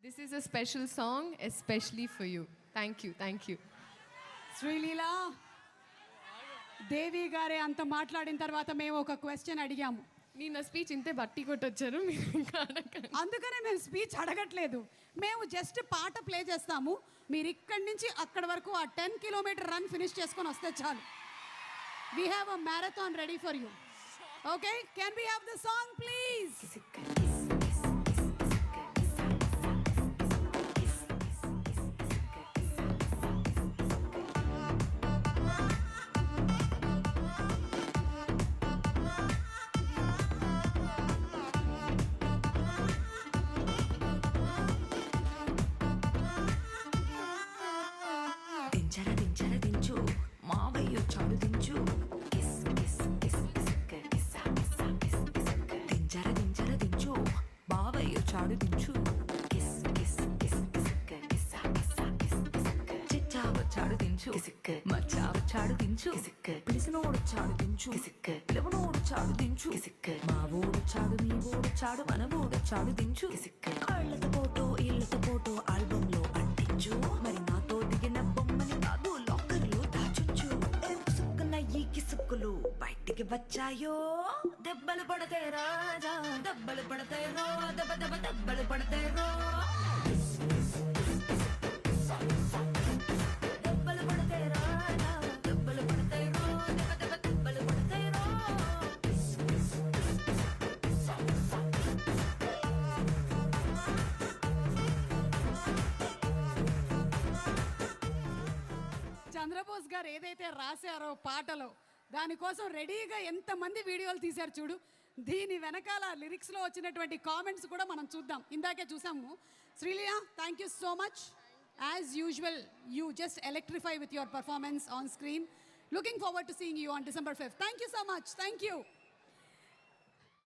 This is a special song, especially for you. Thank you, thank you. Sreeleela దేవి గారే అంత మాట్లాడిన తర్వాత మేము ఒక క్వశ్చన్ అడిగాము. నేను నా స్పీచ్ ఇంతే బట్టి కొట్టొచ్చారు, మీరు ఇంకా అడగండి. అందుకనే మేము స్పీచ్ అడగట్లేదు, మేము జస్ట్ పాట ప్లే చేస్తాము. మీరు ఇక్కడి నుంచి అక్కడి వరకు ఆ 10 కిలోమీటర్ రన్ ఫినిష్ చేసుకొని వస్తే చాలు. We have a marathon ready for you. Okay, can we have the song please? చాడు దించు దించర దించు బావయ్య చాడు దించు చిచ్చావ చాడు దించు మచ్చావ చాడు దించు పిలిసినోడు చాడు దించు పిలవనోడు చాడు దించు మా ఓడు చాడు మీ ఓడు చాడు మన ఓడు చాడు దించు కళ్ళతో ఫోటో ఇళ్ళతో ఫోటో ఆల్బమ్ లో అంటించు మరి నాతో దిగిన బొమ్మని కాదు లాకర్లో దాచుంచు ఈ కిసుక్కులు బయటికి వచ్చాయో దెబ్బలు పడతే రాజా దెబ్బలు పడతే రో దెబ్బ దెబ్బ దెబ్బలు పడతే రో దెబ్బలు పడతే రాజా దెబ్బలు పడతే రో దెబ్బ దెబ్బ దెబ్బలు పడతే రో. చంద్రబోస్ గారు ఏదైతే రాశారో పాటలో, దానికోసం రెడీగా ఎంతమంది వీడియోలు తీశారు చూడు. దీని వెనకాల లిరిక్స్లో వచ్చినటువంటి కామెంట్స్ కూడా మనం చూద్దాం. ఇందాకే చూసాము. Sreeleela, thank you so much. As usual you just electrify with your performance on screen. Looking forward to seeing you on December 5th. Thank you so much. Thank you.